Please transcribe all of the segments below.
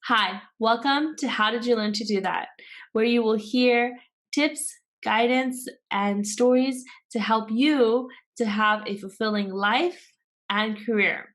Hi, welcome to How Did You Learn to Do That, where you will hear tips, guidance, and stories to help you to have a fulfilling life and career.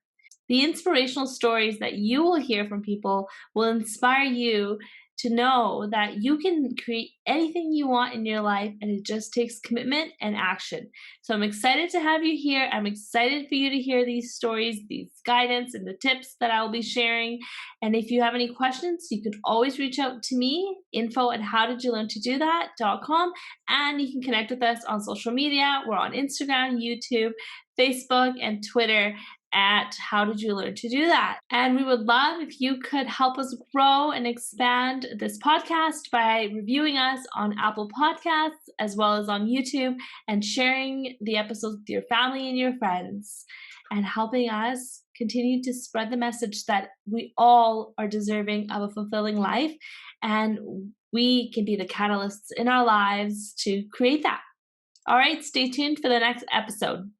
The inspirational stories that you will hear from people will inspire you to know that you can create anything you want in your life, and it just takes commitment and action. So I'm excited to have you here. I'm excited for you to hear these stories, these guidance, and the tips that I'll be sharing. And if you have any questions, you can always reach out to me, info@howdidyoullearntodothat.com, and you can connect with us on social media. We're on Instagram, YouTube, Facebook, and Twitter at How Did You Learn to Do That? And we would love if you could help us grow and expand this podcast by reviewing us on Apple Podcasts as well as on YouTube, and sharing the episodes with your family and your friends, and helping us continue to spread the message that we all are deserving of a fulfilling life, and we can be the catalysts in our lives to create that. All right, stay tuned for the next episode.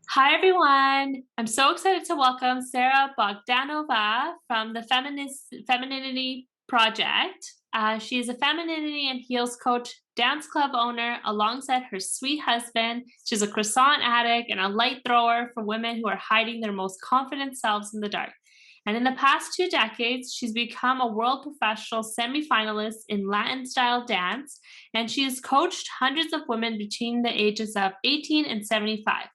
Hi, everyone. I'm so excited to welcome Sarah Bohdanova from the Femininity Project. She is a Femininity and Heels Coach, dance club owner, alongside her sweet husband. She's a croissant addict and a light thrower for women who are hiding their most confident selves in the dark. And in the past 2 decades, she's become a world professional semi-finalist in Latin-style dance, and she has coached hundreds of women between the ages of 18 and 75.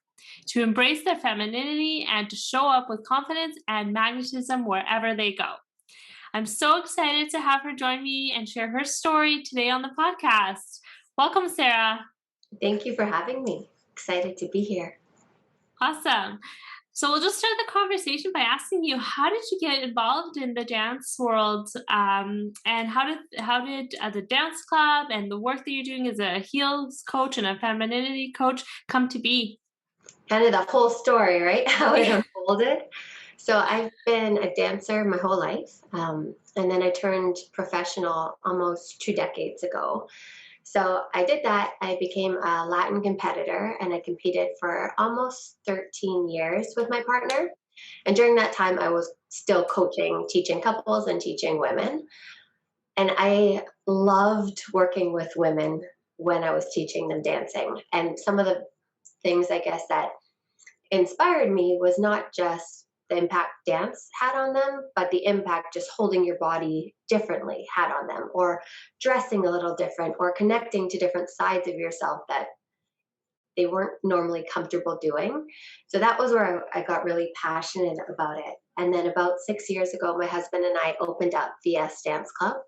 To embrace their femininity and to show up with confidence and magnetism wherever they go. I'm so excited to have her join me and share her story today on the podcast. Welcome, Sarah. Thank you for having me. Excited to be here. Awesome. So we'll just start the conversation by asking you, how did you get involved in the dance world, and how did the dance club and the work that you're doing as a heels coach and a femininity coach come to be? Kind of the whole story, right? How it unfolded. So I've been a dancer my whole life, and then I turned professional almost 2 decades ago. So I did that. I became a Latin competitor, and I competed for almost 13 years with my partner. And during that time, I was still coaching, teaching couples and teaching women. And I loved working with women when I was teaching them dancing. And some of the things, I guess, that inspired me was not just the impact dance had on them, but the impact just holding your body differently had on them, or dressing a little different, or connecting to different sides of yourself that they weren't normally comfortable doing. So that was where I got really passionate about it. And then about 6 years ago, my husband and I opened up VS Dance Club.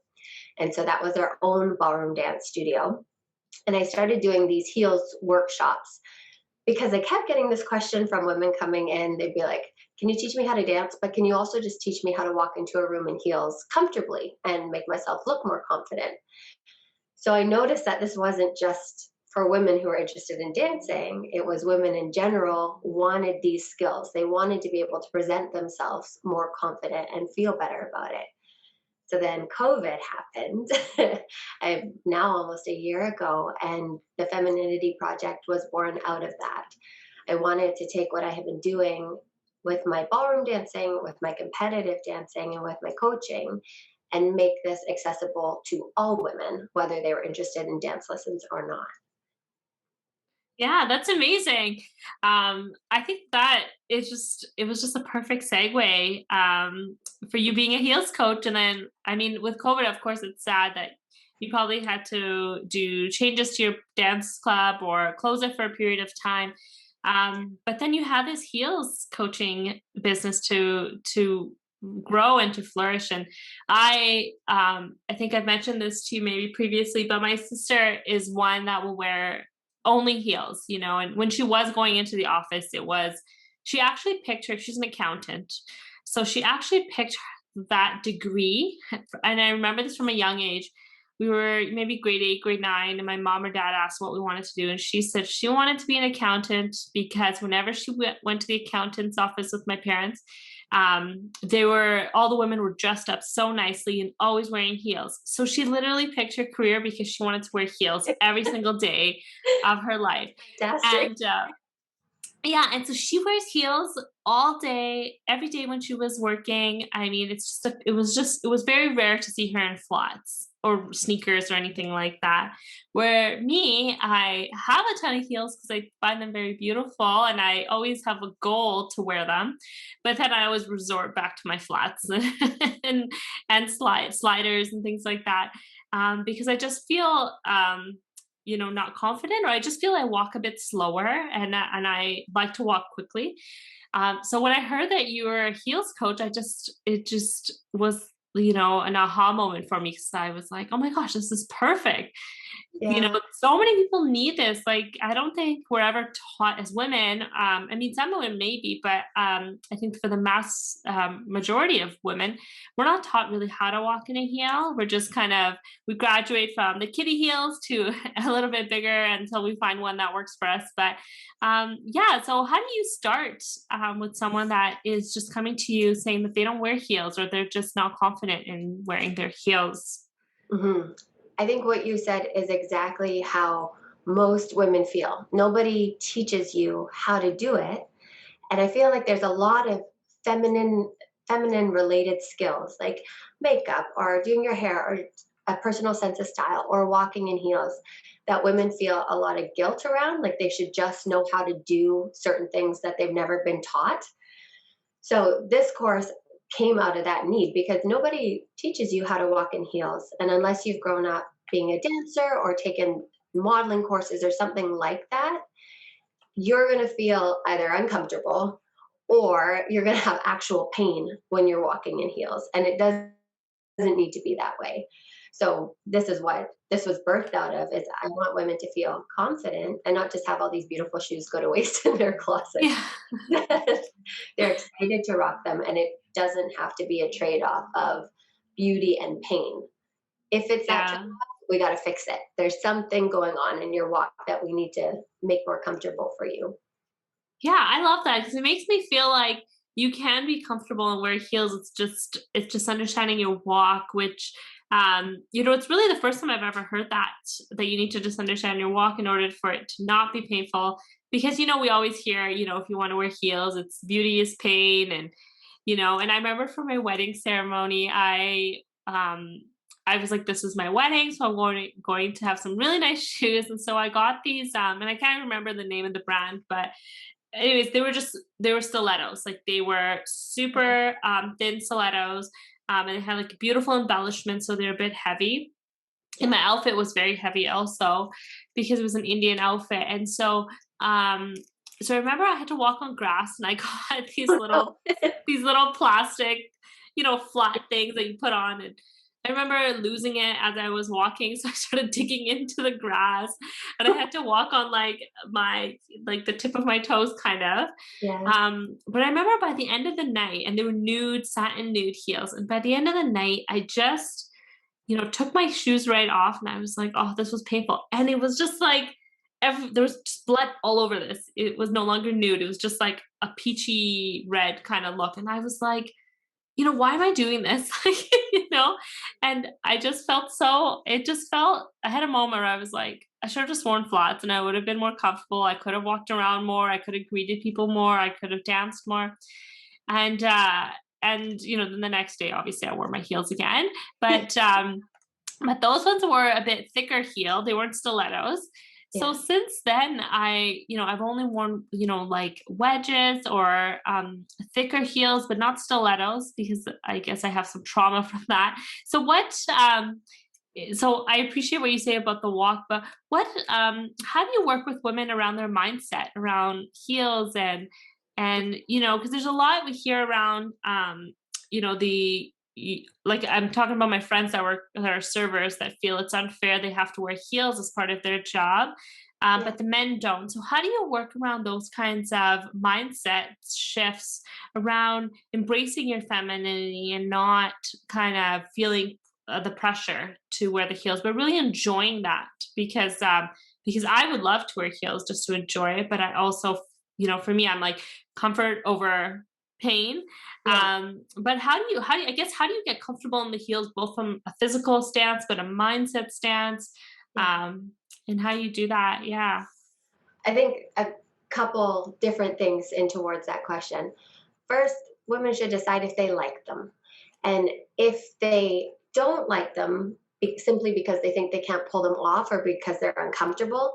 And so that was our own ballroom dance studio. And I started doing these heels workshops, because I kept getting this question from women coming in. They'd be like, can you teach me how to dance? But can you also just teach me how to walk into a room in heels comfortably and make myself look more confident? So I noticed that this wasn't just for women who are interested in dancing. It was women in general wanted these skills. They wanted to be able to present themselves more confident and feel better about it. So then COVID happened, now almost a year ago, and the Femininity Project was born out of that. I wanted to take what I had been doing with my ballroom dancing, with my competitive dancing, and with my coaching, and make this accessible to all women, whether they were interested in dance lessons or not. Yeah, that's amazing. I think that it was just a perfect segue for you being a heels coach. And then, I mean, with COVID, of course, it's sad that you probably had to do changes to your dance club or close it for a period of time. But then you had this heels coaching business to grow and to flourish. And I think I've mentioned this to you maybe previously, but my sister is one that will wear only heels, and when she was going into the office, she actually picked she's an accountant. So she actually picked that degree. And I remember this from a young age. We were maybe grade 8, grade 9, and my mom or dad asked what we wanted to do. And she said she wanted to be an accountant because whenever she went to the accountant's office with my parents, all the women were dressed up so nicely and always wearing heels. So she literally picked her career because she wanted to wear heels every single day of her life. Fantastic. And Yeah, and so she wears heels all day, every day when she was working. I mean, it was very rare to see her in flats or sneakers or anything like that. Where me, I have a ton of heels because I find them very beautiful and I always have a goal to wear them. But then I always resort back to my flats and sliders and things like that. Because I just feel not confident, or I just feel I walk a bit slower, and I like to walk quickly. So when I heard that you were a heels coach, it just was, an aha moment for me, because I was like, oh my gosh, this is perfect. Yeah. So many people need this. Like, I don't think we're ever taught as women. I mean, some women maybe, but I think for the mass majority of women, we're not taught really how to walk in a heel. We're just we graduate from the kiddie heels to a little bit bigger until we find one that works for us. But yeah, so how do you start with someone that is just coming to you saying that they don't wear heels, or they're just not confident in wearing their heels? hmm I think what you said is exactly how most women feel. Nobody teaches you how to do it. And I feel like there's a lot of feminine feminine related skills like makeup or doing your hair or a personal sense of style or walking in heels that women feel a lot of guilt around, like they should just know how to do certain things that they've never been taught. So this course came out of that need because nobody teaches you how to walk in heels. And unless you've grown up being a dancer or taken modeling courses or something like that, you're going to feel either uncomfortable or you're going to have actual pain when you're walking in heels. And it doesn't need to be that way. So this is what this was birthed out of, is I want women to feel confident and not just have all these beautiful shoes go to waste in their closet. Yeah. They're excited to rock them, and it doesn't have to be a trade-off of beauty and pain. If it's that Yeah. trade-off, we got to fix it. There's something going on in your walk that we need to make more comfortable for you. Yeah, I love that because it makes me feel like you can be comfortable and wear heels. It's just understanding your walk, which it's really the first time I've ever heard that you need to just understand your walk in order for it to not be painful. Because we always hear, if you want to wear heels, it's beauty is pain, and I remember for my wedding ceremony, I was like, this is my wedding, so I'm going to have some really nice shoes. And so I got these, and I can't remember the name of the brand, but anyways, they were stilettos. Like, they were super thin stilettos, and they had like beautiful embellishments, so they're a bit heavy. And my outfit was very heavy also because it was an Indian outfit. And um, so I remember I had to walk on grass, and I got these little plastic, flat things that you put on. And I remember losing it as I was walking. So I started digging into the grass, and I had to walk on the tip of my toes kind of. Yeah. But I remember by the end of the night, and they were satin nude heels. And by the end of the night, I just, took my shoes right off, and I was like, oh, this was painful. And it was just like, there was just blood all over this. It was no longer nude. It was just like a peachy red kind of look. And I was like, why am I doing this? Like, and it just felt, I had a moment where I was like, I should have just worn flats and I would have been more comfortable. I could have walked around more. I could have greeted people more. I could have danced more. And, then the next day, obviously I wore my heels again, but those ones were a bit thicker heel. They weren't stilettos. So Yeah. since then, I've only worn, like wedges or thicker heels, but not stilettos, because I guess I have some trauma from that. So so I appreciate what you say about the walk, but how do you work with women around their mindset around heels, because there's a lot we hear around, like, I'm talking about my friends that are servers, that feel it's unfair they have to wear heels as part of their job, Yeah. but the men don't. So how do you work around those kinds of mindset shifts around embracing your femininity and not kind of feeling the pressure to wear the heels, but really enjoying that? Because I would love to wear heels just to enjoy it, but I also, for me, I'm like comfort over pain. Yeah. But how do you get comfortable in the heels, both from a physical stance, but a mindset stance? Yeah. And how you do that? Yeah. I think couple different things in towards that question. First, women should decide if they like them. And if they don't like them simply because they think they can't pull them off or because they're uncomfortable,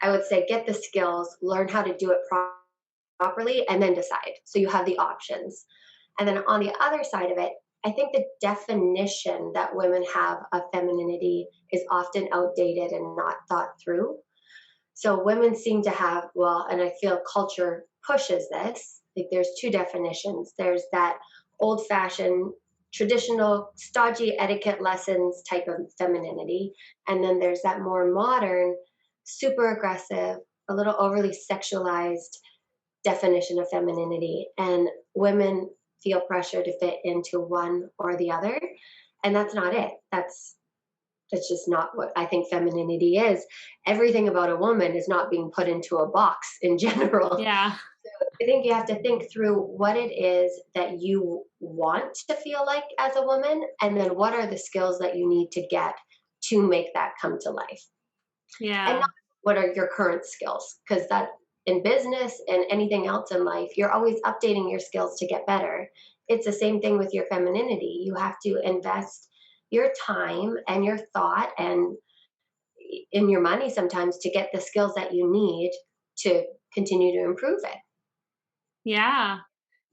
I would say get the skills, learn how to do it properly, and then decide. So you have the options. And then on the other side of it, I think the definition that women have of femininity is often outdated and not thought through. So women seem to have, well, and I feel culture pushes this. Like there's two definitions. There's that old fashioned, traditional, stodgy etiquette lessons type of femininity. And then there's that more modern, super aggressive, a little overly sexualized definition of femininity. And women feel pressure to fit into one or the other. And that's not it. That's just not what I think femininity is. Everything about a woman is not being put into a box in general. Yeah. I think you have to think through what it is that you want to feel like as a woman, and then what are the skills that you need to get to make that come to life. And Yeah. not what are your current skills, because that in business and anything else in life, you're always updating your skills to get better. It's the same thing with your femininity. You have to invest your time and your thought and in your money sometimes to get the skills that you need to continue to improve it. Yeah.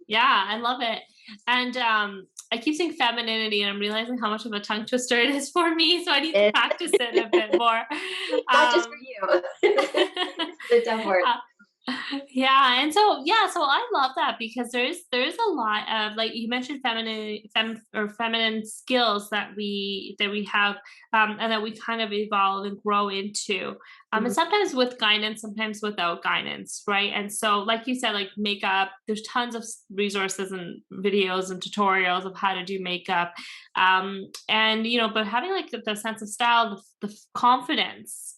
Yeah, I love it. And I keep saying femininity, and I'm realizing how much of a tongue twister it is for me. So I need to It's practice it a bit more. not just for Um, you. It's a tough word. uh, yeah, and so yeah, so I love that because there's a lot of, like you mentioned, feminine skills that we have, and that we kind of evolve and grow into, and Mhm. sometimes with guidance, sometimes without guidance, right? And so, like you said, like makeup, there's tons of resources and videos and tutorials of how to do makeup, and but having like the sense of style, the confidence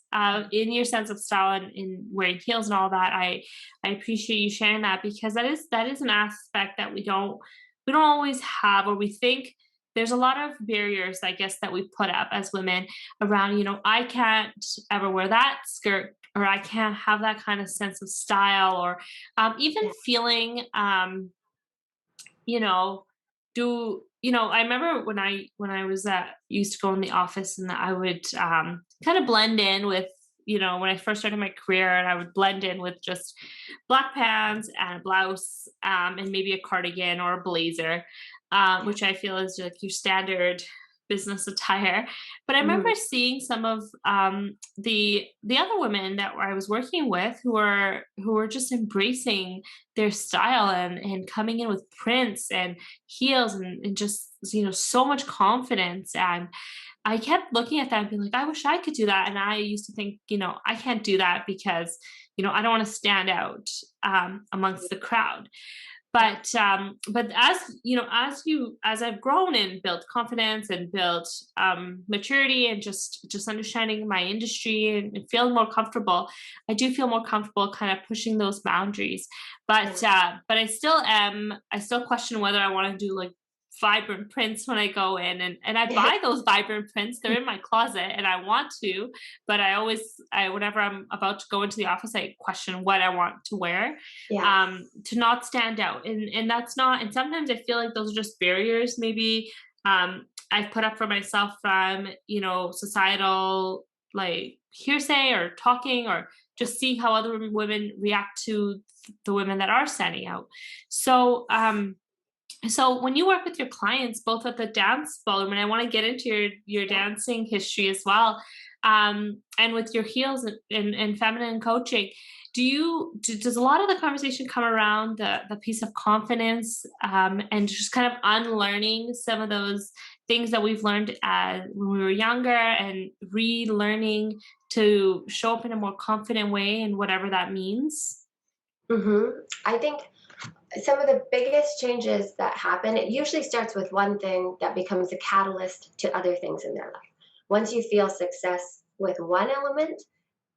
in your sense of style and in wearing heels and all that, I appreciate you sharing that, because that is an aspect that we don't always have, or we think there's a lot of barriers, I guess, that we put up as women around, I can't ever wear that skirt, or I can't have that kind of sense of style, or even Yeah. feeling, you know, I remember when I was used to go in the office, and I would kind of blend in with, when I first started my career, and I would blend in with just black pants and a blouse, and maybe a cardigan or a blazer, which I feel is like your standard business attire. But I remember Mhm. seeing some of the other women that I was working with, who were just embracing their style, and coming in with prints and heels, and just so much confidence. And I kept looking at that and being like, I wish I could do that. And I used to think, I can't do that because I don't want to stand out amongst the crowd. Yeah. But as I've grown and built confidence and built maturity, and just understanding my industry, and feeling more comfortable, I do feel more comfortable kind of pushing those boundaries. But Yeah. I still question whether I want to do like vibrant prints when I go in, and I buy those vibrant prints. They're in my closet and I want to, but whenever I'm about to go into the office, I question what I want to wear, Yeah. to not stand out. And that's not, and sometimes I feel like those are just barriers, maybe, I've put up for myself from, societal, like, hearsay or talking, or just seeing how other women react to the women that are standing out. So when you work with your clients, both at the dance ballroom, and I want to get into your Yeah. dancing history as well, and with your heels, and feminine coaching, does a lot of the conversation come around the piece of confidence, and just kind of unlearning some of those things that we've learned when we were younger, and relearning to show up in a more confident way, and whatever that means? I think some of the biggest changes that happen, it usually starts with one thing that becomes a catalyst to other things in their life. Once you feel success with one element,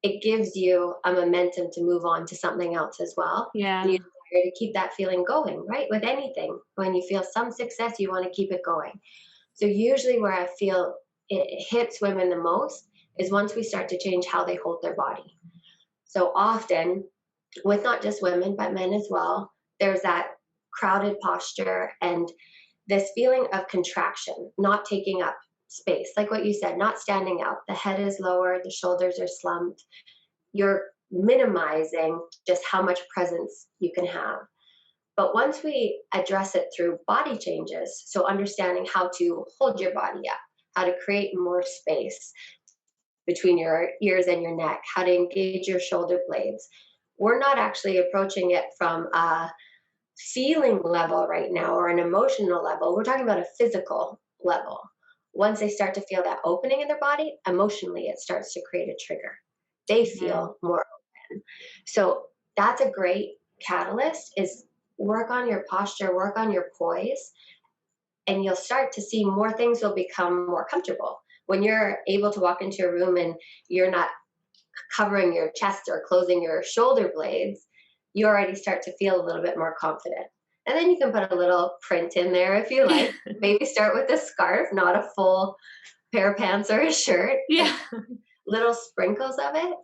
it gives you a momentum to move on to something else as well. And you Yeah. desire to keep that feeling going, right? With anything, when you feel some success, you want to keep it going. So, usually, where I feel it hits women the most is once we start to change how they hold their body. So often, with not just women, but men as well, there's that crowded posture and this feeling of contraction, not taking up space. Like what you said, not standing out. The head is lower, the shoulders are slumped. You're minimizing just how much presence you can have. But once we address it through body changes, so understanding how to hold your body up, how to create more space between your ears and your neck, how to engage your shoulder blades, we're not actually approaching it from a feeling level right now or an emotional level. We're talking about a physical level. Once they start to feel that opening in their body, emotionally, it starts to create a trigger. They Mm. feel more open. So that's a great catalyst is work on your posture, work on your poise, and you'll start to see more things will become more comfortable. When you're able to walk into a room and you're not covering your chest or closing your shoulder blades, you already start to feel a little bit more confident. And then you can put a little print in there if you like. Maybe start with a scarf, not a full pair of pants or a shirt, and Yeah. little sprinkles of it,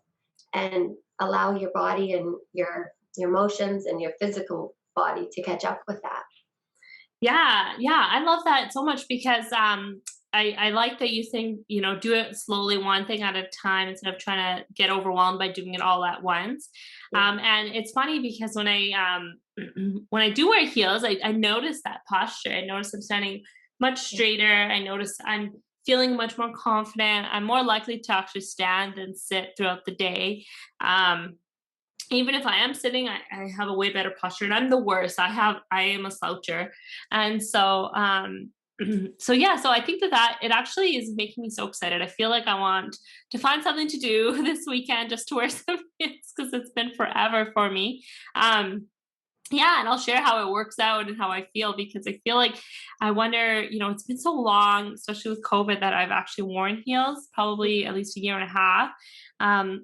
and allow your body and your emotions and your physical body to catch up with that. Yeah, yeah, I love that so much because I like that you think, do it slowly, one thing at a time instead of trying to get overwhelmed by doing it all at once. Yeah. And it's funny because when I when I do wear heels, I notice that posture. I notice I'm standing much straighter. I notice I'm feeling much more confident. I'm more likely to actually stand and sit throughout the day. Um, Even if I am sitting, I have a way better posture, and I'm the worst. I am a sloucher, and so so yeah, so I think that it actually is making me so excited. I feel like I want to find something to do this weekend just to wear some heels because it's been forever for me. Um, yeah, and I'll share how it works out and how I feel because I feel like I wonder, it's been so long, especially with COVID, that I've actually worn heels, probably at least a year and a half.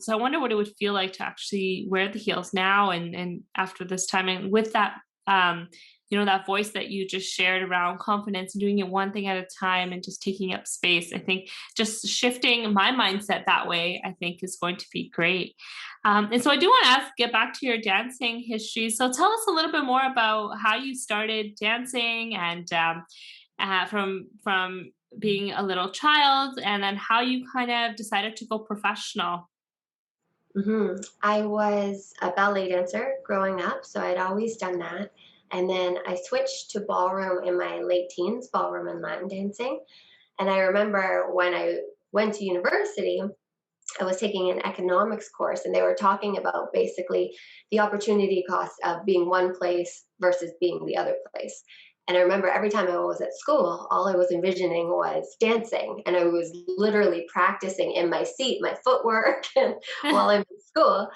So I wonder what it would feel like to actually wear the heels now and after this time, and with that, um, that voice that you just shared around confidence and doing it one thing at a time and just taking up space. I think just shifting my mindset that way, I think, is going to be great. And so I do want to get back to your dancing history. So tell us a little bit more about how you started dancing and from being a little child, and then how you kind of decided to go professional. I was a ballet dancer growing up, so I'd always done that. And then I switched to ballroom in my late teens, ballroom and Latin dancing. And I remember when I went to university, I was taking an economics course, and they were talking about basically the opportunity cost of being one place versus being the other place. And I remember every time I was at school, all I was envisioning was dancing. And I was literally practicing in my seat, my footwork, and while I'm in school.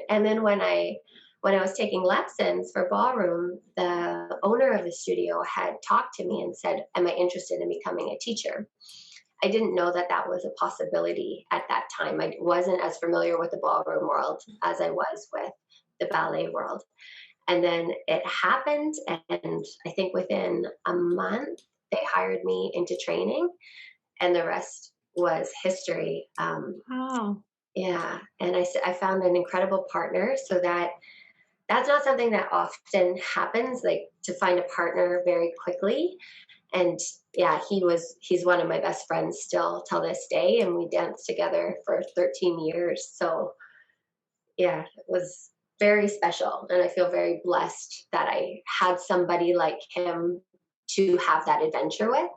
And then when I was taking lessons for ballroom, the owner of the studio had talked to me and said, "Am I interested in becoming a teacher?" I didn't know that that was a possibility at that time. I wasn't as familiar with the ballroom world as I was with the ballet world. And then it happened, and I think within a month, they hired me into training, and the rest was history. Oh, Yeah, and I found an incredible partner, so that's not something that often happens, like to find a partner very quickly. And yeah, he's one of my best friends still till this day, and we danced together for 13 years. So yeah, it was very special, and I feel very blessed that I had somebody like him to have that adventure with,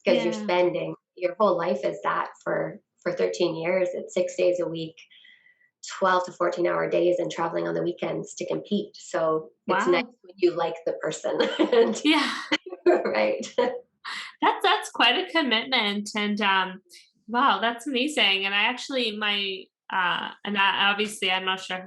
because you're yeah. spending your whole life as that for 13 years. It's 6 days a week, 12 to 14-hour days, and traveling on the weekends to compete. So it's nice Wow. when you like the person. And Yeah. right. That's quite a commitment, and wow, that's amazing. And I actually my and I, obviously I'm not sure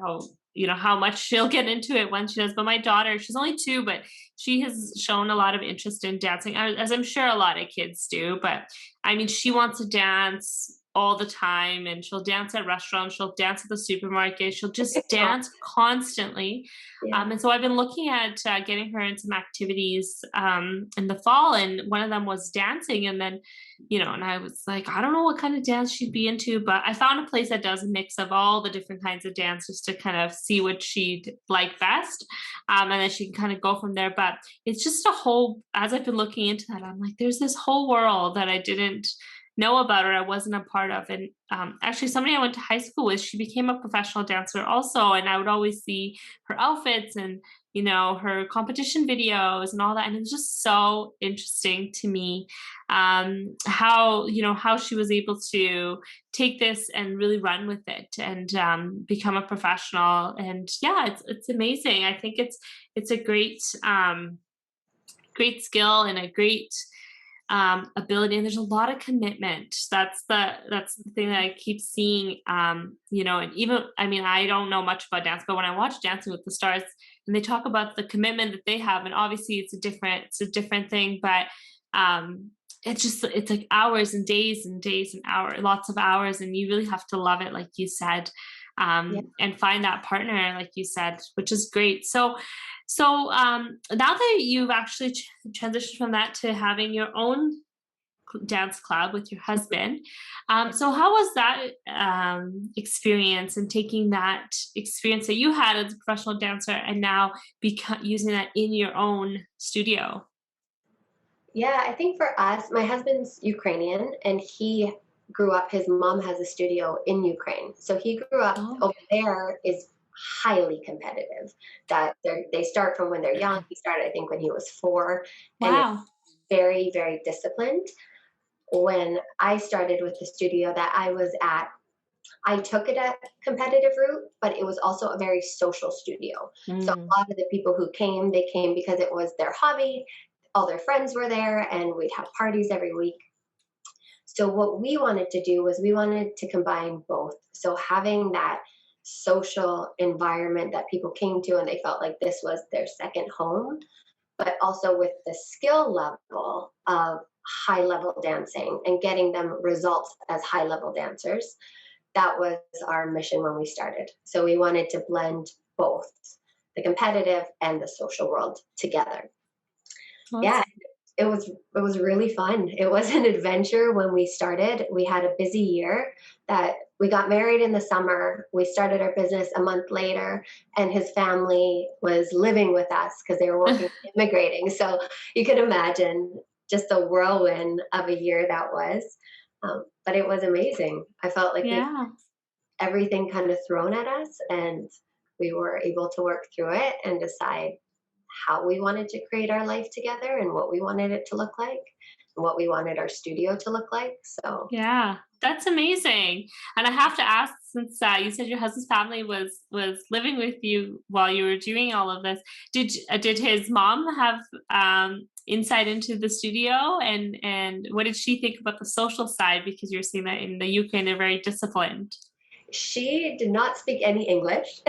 how much she'll get into it when she does, but my daughter, she's only 2, but she has shown a lot of interest in dancing, as I'm sure a lot of kids do. But I mean, she wants to dance all the time, and she'll dance at restaurants, she'll dance at the supermarket, she'll just dance constantly. Yeah. And so I've been looking at getting her in some activities in the fall, and one of them was dancing. And then, and I was like, I don't know what kind of dance she'd be into, but I found a place that does a mix of all the different kinds of dances to kind of see what she'd like best. And then she can kind of go from there. But it's just a whole, as I've been looking into that, I'm like, there's this whole world that I didn't know about or I wasn't a part of. And actually, somebody I went to high school with, she became a professional dancer also. And I would always see her outfits and, her competition videos and all that. And it was just so interesting to me how she was able to take this and really run with it and become a professional. And yeah, it's amazing. I think it's a great great skill and a great ability, and there's a lot of commitment. That's the thing that I keep seeing. And even, I mean, I don't know much about dance, but when I watch Dancing with the Stars and they talk about the commitment that they have, and obviously it's a different thing, but it's like hours and days and days and hours, lots of hours, and you really have to love it, like you said, and find that partner, like you said, which is great. So now that you've actually transitioned from that to having your own dance club with your husband, so how was that experience, and taking that experience that you had as a professional dancer and now using that in your own studio? Yeah, I think for us, my husband's Ukrainian and he grew up, his mom has a studio in Ukraine. So he grew up Oh, over there is highly competitive. That they start from when they're young. He started, I think, when he was 4, and it's wow. very, very disciplined. When I started with the studio that I was at, I took it a competitive route, but it was also a very social studio. So Mm. a lot of the people who came, they came because it was their hobby. All their friends were there, and we'd have parties every week. So what we wanted to do was we wanted to combine both. So having that social environment that people came to and they felt like this was their second home, but also with the skill level of high level dancing and getting them results as high level dancers. That was our mission when we started. So we wanted to blend both the competitive and the social world together. Well, Yeah, it was really fun. It was an adventure when we started. We had a busy year that we got married in the summer. We started our business a month later, and his family was living with us because they were working immigrating. So you could imagine just a whirlwind of a year that was. But it was amazing. I felt like we yeah. everything kind of thrown at us, and we were able to work through it and decide how we wanted to create our life together and what we wanted it to look like and what we wanted our studio to look like. So Yeah, that's amazing. And I have to ask, since you said your husband's family was living with you while you were doing all of this, did his mom have insight into the studio, and what did she think about the social side? Because you're seeing that in the UK, they're very disciplined. she did not speak any English.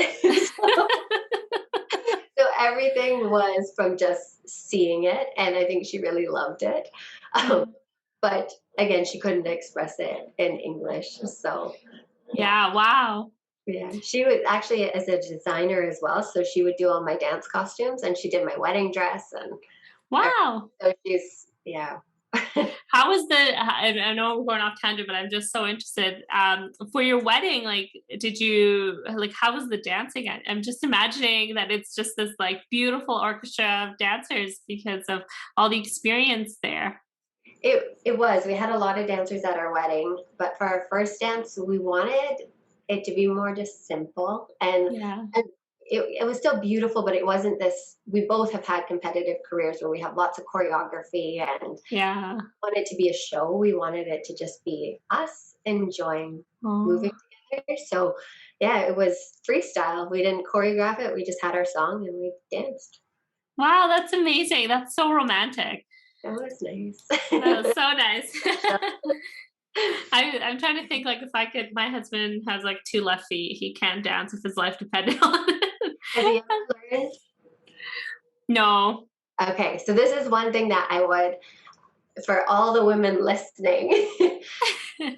So everything was from just seeing it. And I think she really loved it. Um, Mm. but again, she couldn't express it in English. So yeah. Yeah. Wow. Yeah, she was actually as a designer as well, so she would do all my dance costumes, and she did my wedding dress, and Wow. so she's yeah. How was I know we're going off tangent, but I'm just so interested. For your wedding, like, did you, like, how was the dancing? I'm just imagining that it's just this, like, beautiful orchestra of dancers because of all the experience there. It was. We had a lot of dancers at our wedding, but for our first dance, we wanted it to be more just simple, Yeah. and it was still beautiful, but it wasn't this. We both have had competitive careers where we have lots of choreography and Yeah. wanted to be a show. We wanted it to just be us enjoying moving Oh, together. So, yeah, it was freestyle. We didn't choreograph it. We just had our song and we danced. wow, that's amazing. That's so romantic. That was nice. That was so nice. Yeah. I'm trying to think, like, if I could. My husband has like 2 left feet. He can't dance if his life depended on it. Have you ever learned? No. Okay, so this is one thing that I would, for all the women listening,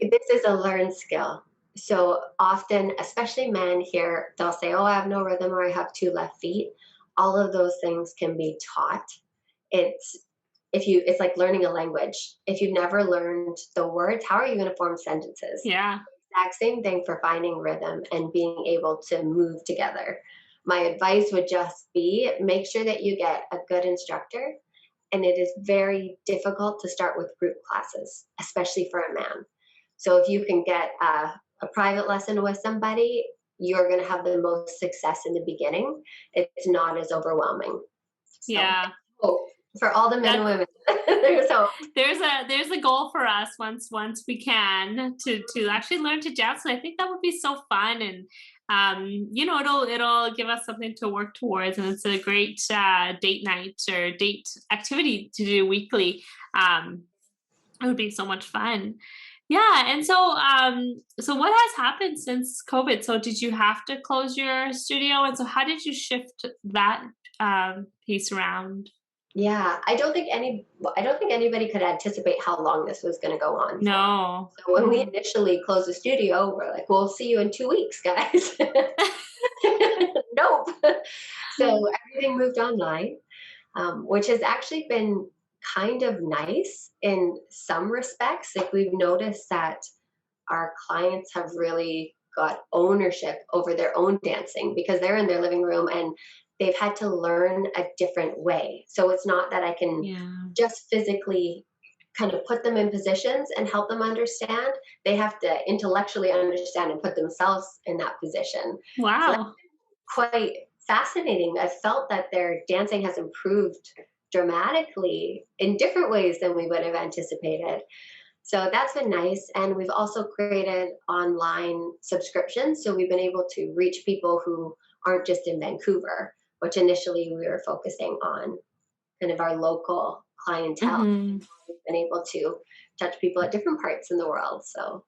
This is a learned skill. So often, especially men here, they'll say, "Oh, I have no rhythm," or "I have two left feet." All of those things can be taught. It's it's like learning a language. If you've never learned the words, how are you going to form sentences? Yeah. Exact same thing for finding rhythm and being able to move together. My advice would just be make sure that you get a good instructor. And it is very difficult to start with group classes, especially for a man. So if you can get a private lesson with somebody, you're going to have the most success in the beginning. It's not as overwhelming. So Yeah. hope for all the men and That's women. There's hope. there's a goal for us once we can to actually learn to dance. And I think that would be so fun, and it'll give us something to work towards, and it's a great date night or date activity to do weekly. It would be so much fun. Yeah, and so what has happened since COVID? So did you have to close your studio, and so how did you shift that piece around? Yeah, I don't think anybody could anticipate how long this was going to go on for. No. So when we Mhm. initially closed the studio, we're like, "We'll see you in 2 weeks, guys." Nope. So everything moved online, which has actually been kind of nice in some respects. Like we've noticed that our clients have really got ownership over their own dancing because they're in their living room and they've had to learn a different way. So it's not that I can Yeah. just physically kind of put them in positions and help them understand. They have to intellectually understand and put themselves in that position. So that's Wow. quite fascinating. I felt that their dancing has improved dramatically in different ways than we would have anticipated. So that's been nice. And we've also created online subscriptions. So we've been able to reach people who aren't just in Vancouver, which initially we were focusing on kind of our local clientele. Mhm. We've been able to touch people at different parts in the world. So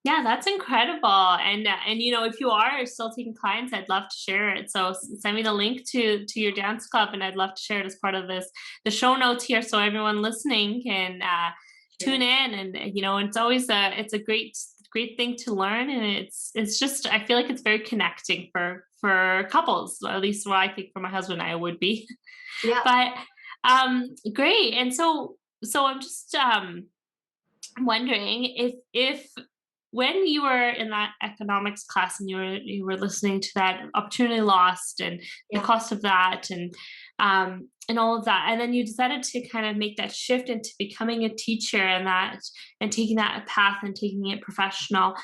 Yeah, that's incredible. And if you are still taking clients, I'd love to share it. So send me the link to your dance club, and I'd love to share it as part of the show notes here, so everyone listening can sure. tune in. And it's always a great thing to learn, and it's just I feel like it's very connecting for couples. At least what I think for my husband and I would be. Yeah. But great. And so I'm just wondering if when you were in that economics class and you were listening to that opportunity lost and the Yeah. cost of that and all of that, and then you decided to kind of make that shift into becoming a teacher and taking that path and taking it professional,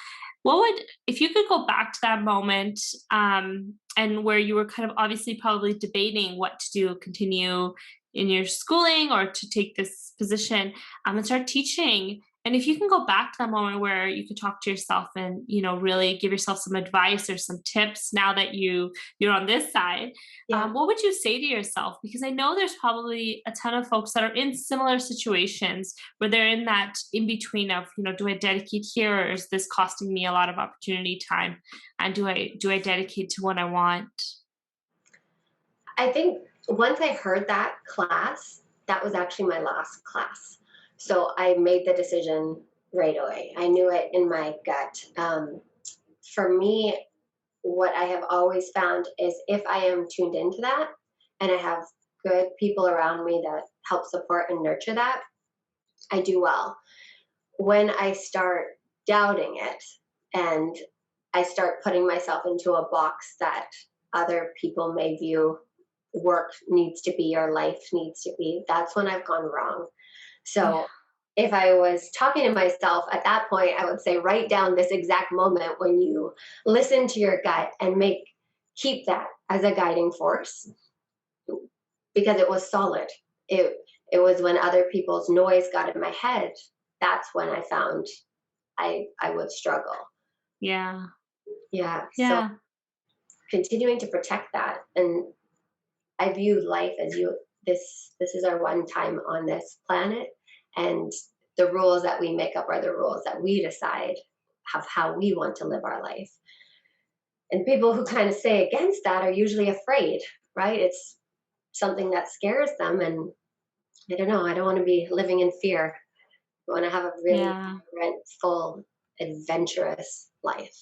what would, if you could go back to that moment, and where you were kind of obviously probably debating what to do, continue in your schooling or to take this position, and start teaching, and if you can go back to that moment where you could talk to yourself and really give yourself some advice or some tips now that you're on this side, Yeah. what would you say to yourself? Because I know there's probably a ton of folks that are in similar situations where they're in that in between of, do I dedicate here, or is this costing me a lot of opportunity time? And do I dedicate to what I want? I think once I heard that class, that was actually my last class. So I made the decision right away. I knew it in my gut. For me, what I have always found is if I am tuned into that and I have good people around me that help support and nurture that, I do well. When I start doubting it and I start putting myself into a box that other people may view work needs to be or life needs to be, that's when I've gone wrong. Yeah. So if I was talking to myself at that point, I would say write down this exact moment when you listen to your gut and keep that as a guiding force because it was solid. It it was when other people's noise got in my head, that's when I found I would struggle. Yeah. Yeah. So Yeah. continuing to protect that, and I view life as this is our one time on this planet, and the rules that we make up are the rules that we decide of how we want to live our life. And people who kind of say against that are usually afraid, right? It's something that scares them, and I don't know, I don't want to be living in fear I want to have a really Yeah. vibrant, full, adventurous life.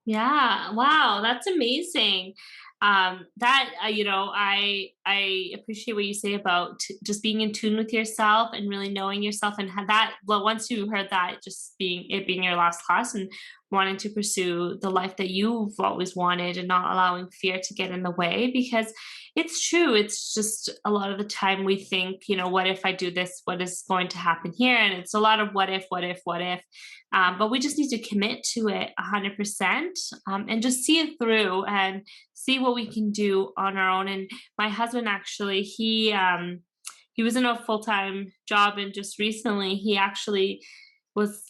Yeah. Wow, that's amazing. That I appreciate what you say about just being in tune with yourself and really knowing yourself, and had that. Well, once you heard that, just being your last class and wanting to pursue the life that you've always wanted, and not allowing fear to get in the way, because it's true. It's just a lot of the time we think, what if I do this? What is going to happen here? And it's a lot of what if, what if, what if. But we just need to commit to it 100%, and just see it through and see what we can do on our own. And my husband actually, he was in a full-time job, and just recently he actually was,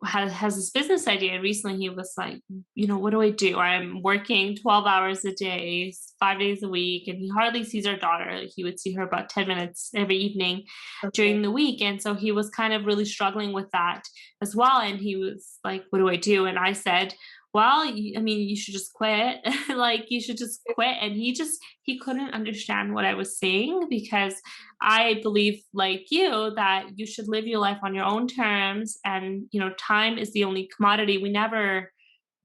has this business idea. And recently he was like, what do I do? I'm working 12 hours a day, 5 days a week, and he hardly sees our daughter. Like, he would see her about 10 minutes every evening Okay. during the week. And so he was kind of really struggling with that as well. And he was like, what do I do? And I said, well, you should just quit. Like, you should just quit. And he couldn't understand what I was saying, because I believe, like you, that you should live your life on your own terms. And, time is the only commodity we never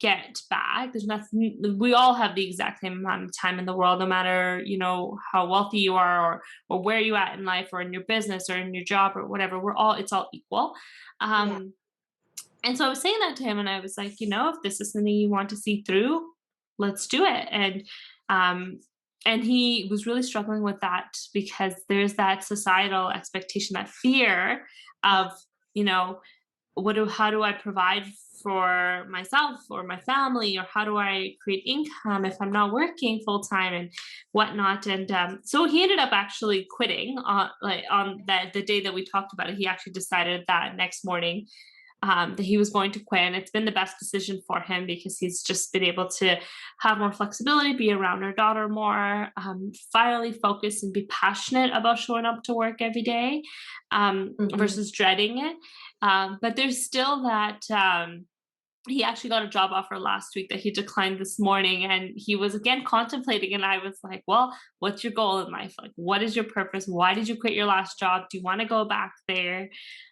get back. There's nothing, we all have the exact same amount of time in the world, no matter, how wealthy you are, or where you at in life, or in your business, or in your job, or whatever. It's all equal. Yeah. And so I was saying that to him, and I was like, if this is something you want to see through, let's do it. Um, and he was really struggling with that, because there's that societal expectation, that fear Yeah. of, you know, how do I provide for myself or my family, or how do I create income if I'm not working full time and whatnot. And so he ended up actually quitting on the day that we talked about it. He actually decided that next morning, that he was going to quit. And it's been the best decision for him, because he's just been able to have more flexibility, be around our daughter more, finally focus and be passionate about showing up to work every day, Hmm. versus dreading it. But there's still that. He actually got a job offer last week that he declined this morning, and he was again contemplating. And I was like, well, what's your goal in life? Like, what is your purpose? Why did you quit your last job? Do you want to go back there?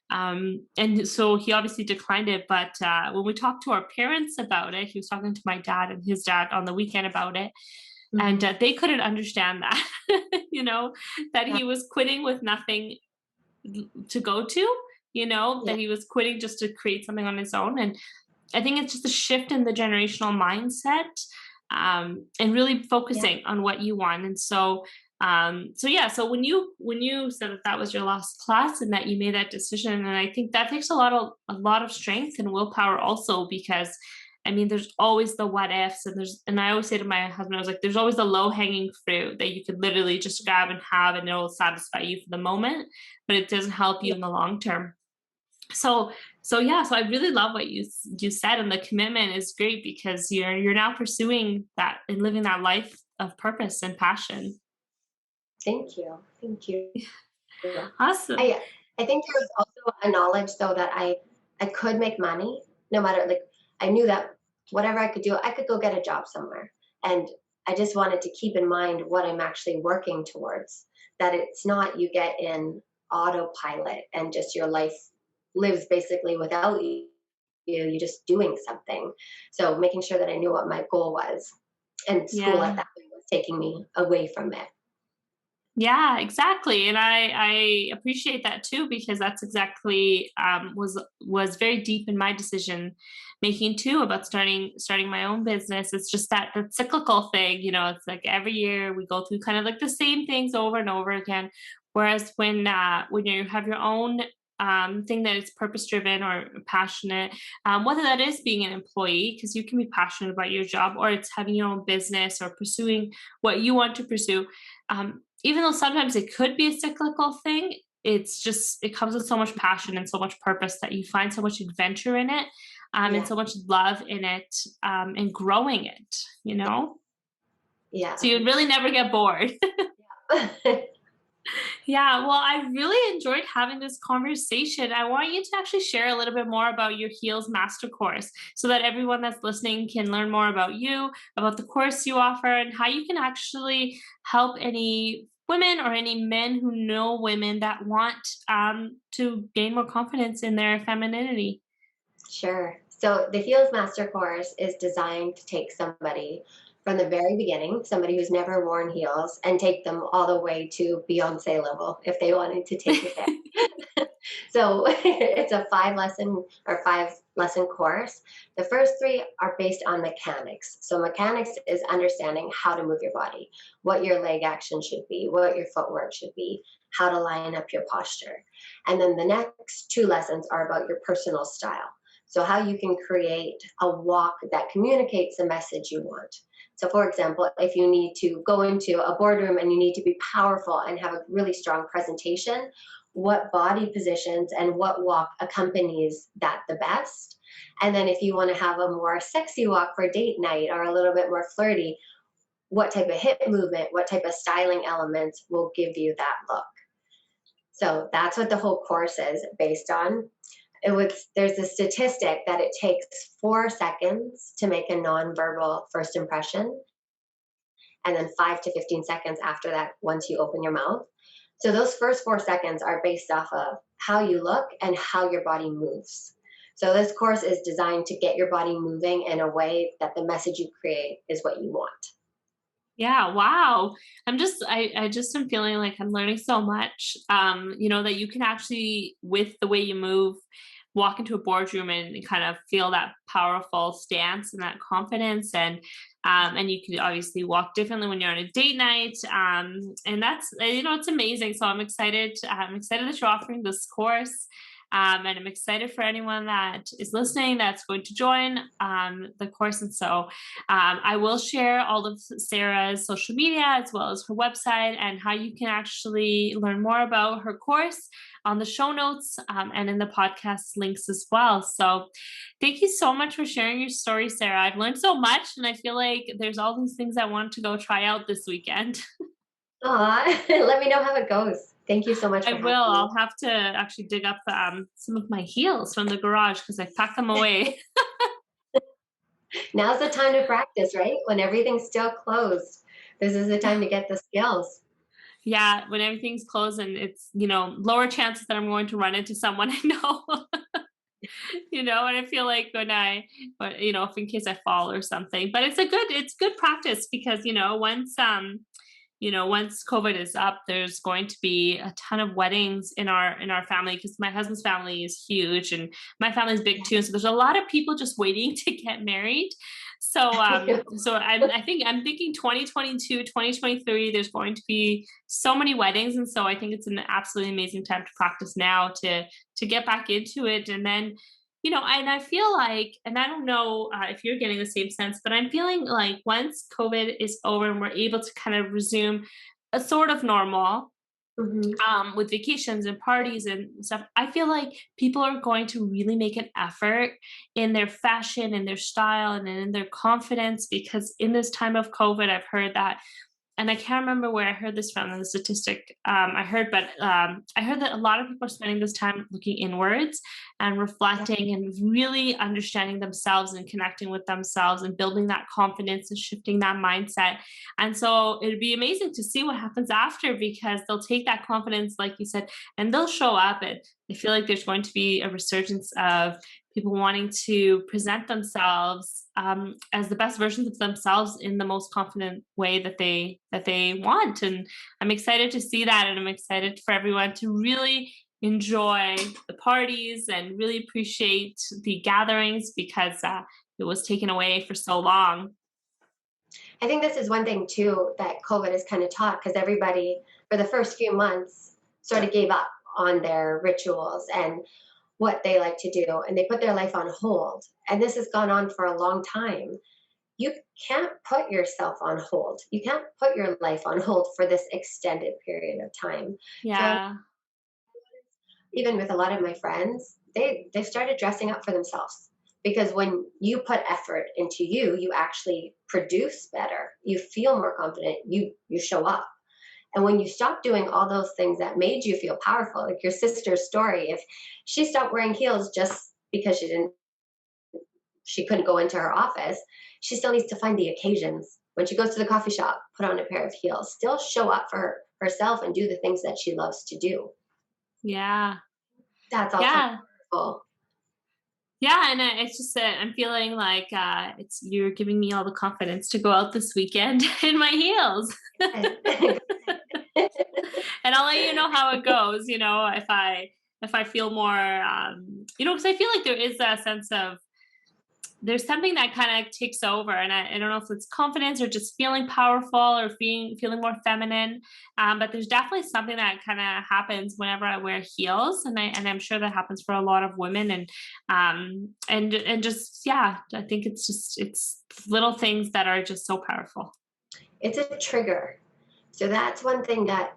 And so he obviously declined it. But when we talked to our parents about it, he was talking to my dad and his dad on the weekend about it, and Hmm. they couldn't understand that, that Yeah. he was quitting with nothing to go to, Yeah. that he was quitting just to create something on his own. And I think it's just a shift in the generational mindset, and really Yeah. focusing on what you want. And so yeah. So when you said that was your last class, and that you made that decision, and I think that takes a lot of strength and willpower also, because there's always the what ifs, and I always say to my husband, I was like, there's always the low hanging fruit that you could literally just grab and have, and it'll satisfy you for the moment, but it doesn't help you Yeah. in the long term. So yeah, so I really love what you said, and the commitment is great, because you're now pursuing that and living that life of purpose and passion. Thank you. Thank you. Awesome. I think there was also a knowledge though that I could make money no matter, like, I knew that whatever I could do, I could go get a job somewhere. And I just wanted to keep in mind what I'm actually working towards. That it's not you get in autopilot and just your life lives basically without you. You're just doing something. So making sure that I knew what my goal was. And school at Yeah. that point was taking me away from it. Yeah, exactly. And I appreciate that too, because that's exactly was very deep in my decision making too, about starting my own business. It's just that cyclical thing, it's like every year we go through kind of like the same things over and over again. Whereas when you have your own thing that is purpose driven or passionate, whether that is being an employee, because you can be passionate about your job, or it's having your own business or pursuing what you want to pursue. Even though sometimes it could be a cyclical thing, it comes with so much passion and so much purpose, that you find so much adventure in it, and Yeah. so much love in it, and growing it, so Yeah. you really never get bored. Yeah. Yeah, well, I really enjoyed having this conversation. I want you to actually share a little bit more about your Heels Master Course, so that everyone that's listening can learn more about you, about the course you offer, and how you can actually help any women or any men who know women that want to gain more confidence in their femininity? Sure. So the Heels Master Course is designed to take somebody from the very beginning, somebody who's never worn heels, and take them all the way to Beyonce level if they wanted to take it there. So it's a 5 lesson course. The first 3 are based on mechanics. So mechanics is understanding how to move your body, what your leg action should be, what your footwork should be, how to line up your posture. And then the next 2 lessons are about your personal style. So how you can create a walk that communicates the message you want. So for example, if you need to go into a boardroom and you need to be powerful and have a really strong presentation, what body positions and what walk accompanies that the best? And then if you want to have a more sexy walk for date night or a little bit more flirty, what type of hip movement, what type of styling elements will give you that look? So that's what the whole course is based on. There's a statistic that it takes 4 seconds to make a nonverbal first impression, and then 5 to 15 seconds after that once you open your mouth. So those first 4 seconds are based off of how you look and how your body moves. So this course is designed to get your body moving in a way that the message you create is what you want. Yeah, wow. I just am feeling like I'm learning so much. That you can actually, with the way you move, walk into a boardroom and kind of feel that powerful stance and that confidence, and you can obviously walk differently when you're on a date night. And that's, it's amazing. So I'm excited that you're offering this course. And I'm excited for anyone that is listening that's going to join the course. And so I will share all of Sarah's social media as well as her website and how you can actually learn more about her course on the show notes and in the podcast links as well. So thank you so much for sharing your story, Sarah. I've learned so much and I feel like there's all these things I want to go try out this weekend. Aw, let me know how it goes. Thank you so much I for will. having me. I'll have to actually dig up some of my heels from the garage because I packed them away. Now's the time to practice, right? When everything's still closed. This is the time to get the skills. Yeah, when everything's closed and it's, lower chances that I'm going to run into someone I know. And I feel like if in case I fall or something. But it's good practice because, once COVID is up, there's going to be a ton of weddings in our family because my husband's family is huge and my family's big too. So there's a lot of people just waiting to get married. So I'm thinking 2022, 2023, there's going to be so many weddings. And so I think it's an absolutely amazing time to practice now to get back into it. And then and I feel like, and I don't know if you're getting the same sense, but I'm feeling like once COVID is over and we're able to kind of resume a sort of normal Mhm. with vacations and parties and stuff, I feel like people are going to really make an effort in their fashion and their style and in their confidence because in this time of COVID, I've heard that and I can't remember where I heard this from, the statistic I heard that a lot of people are spending this time looking inwards and Yeah. reflecting and really understanding themselves and connecting with themselves and building that confidence and shifting that mindset. And so it'd be amazing to see what happens after because they'll take that confidence, like you said, and they'll show up. And I feel like there's going to be a resurgence of people wanting to present themselves as the best versions of themselves in the most confident way that they want. And I'm excited to see that, and I'm excited for everyone to really enjoy the parties and really appreciate the gatherings because it was taken away for so long. I think this is one thing too that COVID has kind of taught because everybody for the first few months sort of gave up on their rituals and what they like to do and they put their life on hold. And this has gone on for a long time. You can't put yourself on hold. You can't put your life on hold for this extended period of time. So Yeah. even with a lot of my friends, they started dressing up for themselves because when you put effort into you, you actually produce better. You feel more confident. You show up. And when you stop doing all those things that made you feel powerful, like your sister's story, if she stopped wearing heels just because she couldn't go into her office, she still needs to find the occasions. When she goes to the coffee shop, put on a pair of heels, still show up for herself and do the things that she loves to do. Yeah. That's also Yeah. powerful. Yeah, and it's just I'm feeling like it's you're giving me all the confidence to go out this weekend in my heels. And I'll let you know how it goes, if I feel more because I feel like there is a sense of there's something that kind of takes over, and I don't know if it's confidence or just feeling powerful or feeling more feminine, but there's definitely something that kind of happens whenever I wear heels, and I'm sure that happens for a lot of women, and just I think it's little things that are just so powerful. It's a trigger. So that's one thing that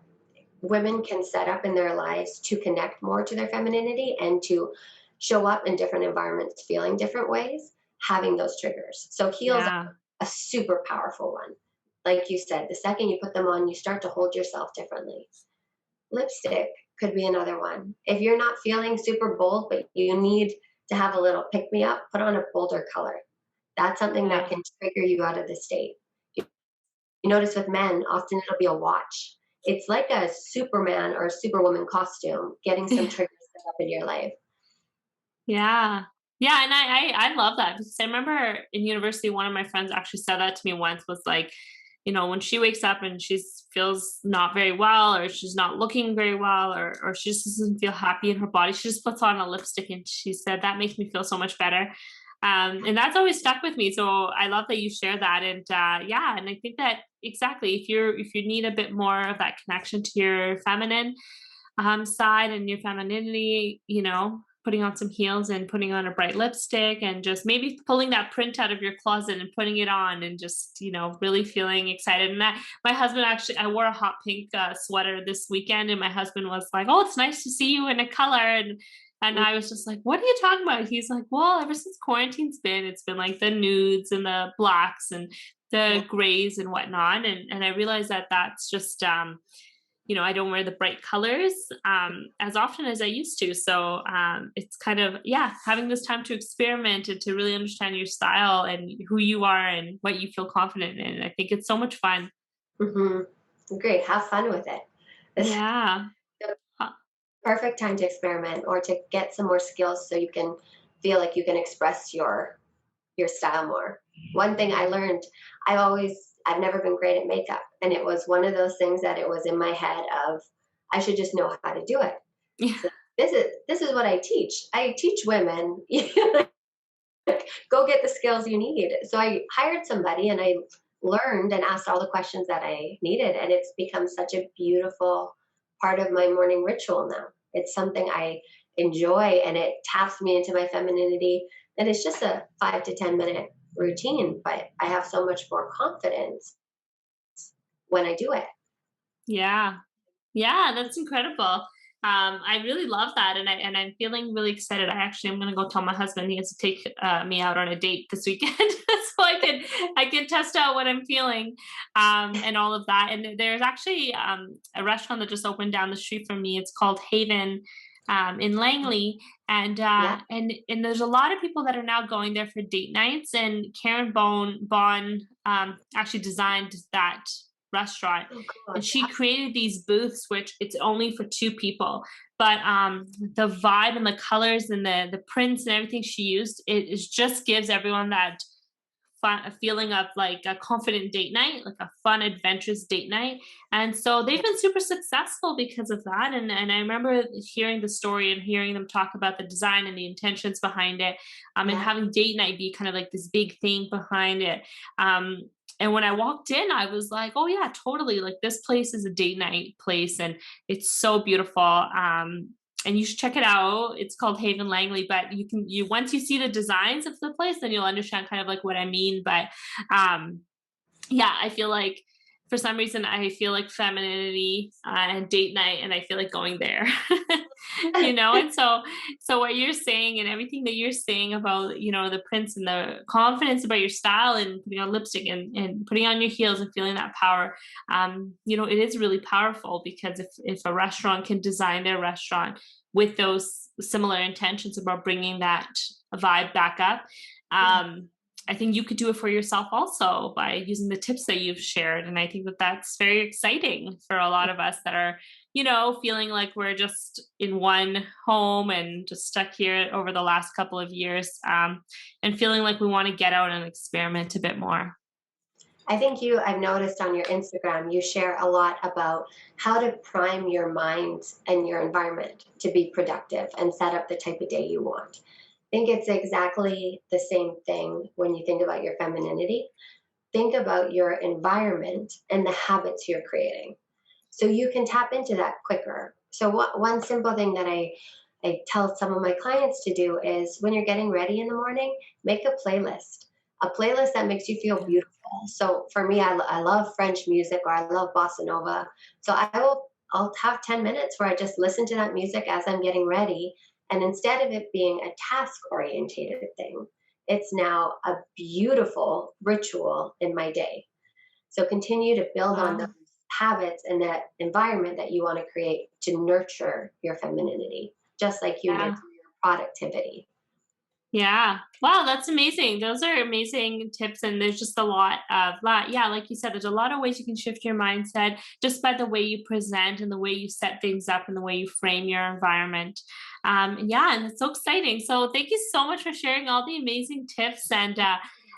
women can set up in their lives to connect more to their femininity and to show up in different environments feeling different ways, having those triggers. So heels Yeah. are a super powerful one. Like you said, the second you put them on, you start to hold yourself differently. Lipstick could be another one. If you're not feeling super bold, but you need to have a little pick me up, put on a bolder color. That's something that Yeah. can trigger you out of the state. You notice with men, often it'll be a watch. It's like a Superman or a Superwoman costume, getting some triggers set up in your life. Yeah. Yeah, and I love that because I remember in university, one of my friends actually said that to me once, was like, when she wakes up and she feels not very well, or she's not looking very well, or she just doesn't feel happy in her body, she just puts on a lipstick, and she said that makes me feel so much better. And that's always stuck with me. So I love that you share that. And and I think that exactly, if you need a bit more of that connection to your feminine side and your femininity, putting on some heels and putting on a bright lipstick and just maybe pulling that print out of your closet and putting it on and just, really feeling excited. And my husband actually, I wore a hot pink sweater this weekend, and my husband was like, "Oh, it's nice to see you in a color." And I was just like, "What are you talking about?" He's like, "Well, ever since quarantine's it's been like the nudes and the blacks and the grays and whatnot." And I realized that that's just, I don't wear the bright colors as often as I used to. So it's kind of, having this time to experiment and to really understand your style and who you are and what you feel confident in. I think it's so much fun. Great. Have fun with it. It's Yeah. the Uh, perfect time to experiment or to get some more skills so you can feel like you can express your style more. One thing I learned, I've never been great at makeup, and it was one of those things that it was in my head of I should just know how to do it. yeah. So this is what I teach. I teach women go get the skills you need. So I hired somebody and I learned and asked all the questions that I needed, and it's become such a beautiful part of my morning ritual now. It's something I enjoy, and it taps me into my femininity. And it's just a 5 to 10 minute routine, but I have so much more confidence when I do it. Yeah. Yeah, that's incredible. I really love that, and I'm feeling really excited. I'm going to go tell my husband he has to take me out on a date this weekend, so I can test out what I'm feeling, and all of that. And there's actually a restaurant that just opened down the street from me. It's called Haven in Langley, Yeah. and there's a lot of people that are now going there for date nights. And Karen Bond actually designed that restaurant, Oh, and cool. she created these booths which it's only for two people, but the vibe and the colors and the prints and everything she used, it just gives everyone that a feeling of like a confident date night, like a fun, adventurous date night. And so they've Yeah. been super successful because of that. And I remember hearing the story and hearing them talk about the design and the intentions behind it, and Yeah. having date night be kind of like this big thing behind it. Um, and when I walked in, I was like, "Oh yeah, totally! Like this place is a date night place, and it's so beautiful." And you should check it out. It's called Haven Langley, but you once you see the designs of the place, then you'll understand kind of like what I mean. But um, I feel like for some reason I feel like femininity and date night, and I feel like going there. And so what you're saying and everything that you're saying about the prints and the confidence about your style and putting on lipstick and putting on your heels and feeling that power, it is really powerful, because if a restaurant can design their restaurant with those similar intentions about bringing that vibe back up, Yeah. I think you could do it for yourself also by using the tips that you've shared. And I think that that's very exciting for a lot of us that are, feeling like we're just in one home and just stuck here over the last couple of years, and feeling like we want to get out and experiment a bit more. I think I've noticed on your Instagram, you share a lot about how to prime your mind and your environment to be productive and set up the type of day you want. I think it's exactly the same thing when you think about your femininity. Think about your environment and the habits you're creating so you can tap into that quicker. So, one simple thing that I tell some of my clients to do is when you're getting ready in the morning, make a playlist that makes you feel Yeah. beautiful. So, for me, I love French music or I love bossa nova. So, I'll have 10 minutes where I just listen to that music as I'm getting ready. And instead of it being a task orientated thing, it's now a beautiful ritual in my day. So continue to build on those Wow. habits and that environment that you want to create to nurture your femininity, just like you Yeah. nurture your productivity. Yeah. Wow, that's amazing. Those are amazing tips. And there's just a lot. Yeah, like you said, there's a lot of ways you can shift your mindset just by the way you present and the way you set things up and the way you frame your environment. Yeah, and it's so exciting. So thank you so much for sharing all the amazing tips.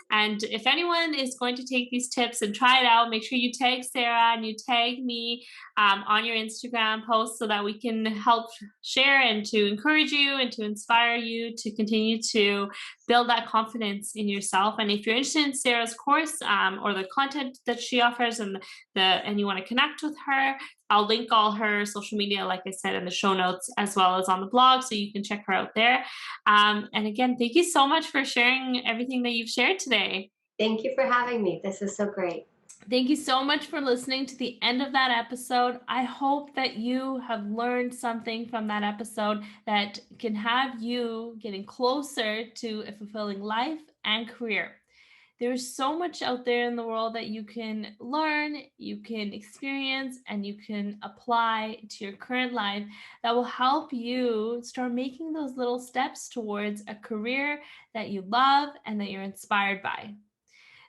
And if anyone is going to take these tips and try it out, make sure you tag Sarah and you tag me on your Instagram post so that we can help share and to encourage you and to inspire you to continue to build that confidence in yourself. And if you're interested in Sarah's course, or the content that she offers, and you want to connect with her, I'll link all her social media, like I said, in the show notes as well as on the blog, so you can check her out there. And again, thank you so much for sharing everything that you've shared today. Thank you for having me. This is so great. Thank you so much for listening to the end of that episode. I hope that you have learned something from that episode that can have you getting closer to a fulfilling life and career. There's so much out there in the world that you can learn, you can experience, and you can apply to your current life that will help you start making those little steps towards a career that you love and that you're inspired by.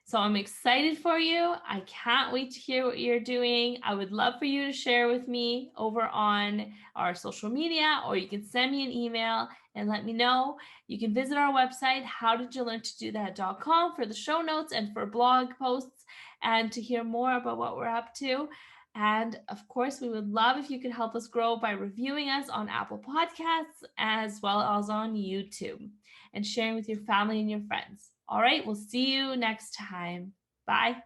So I'm excited for you. I can't wait to hear what you're doing. I would love for you to share with me over on our social media, or you can send me an email and let me know. You can visit our website, howdidyoullearntodothat.com, for the show notes and for blog posts and to hear more about what we're up to. And of course, we would love if you could help us grow by reviewing us on Apple Podcasts as well as on YouTube and sharing with your family and your friends. All right, we'll see you next time. Bye.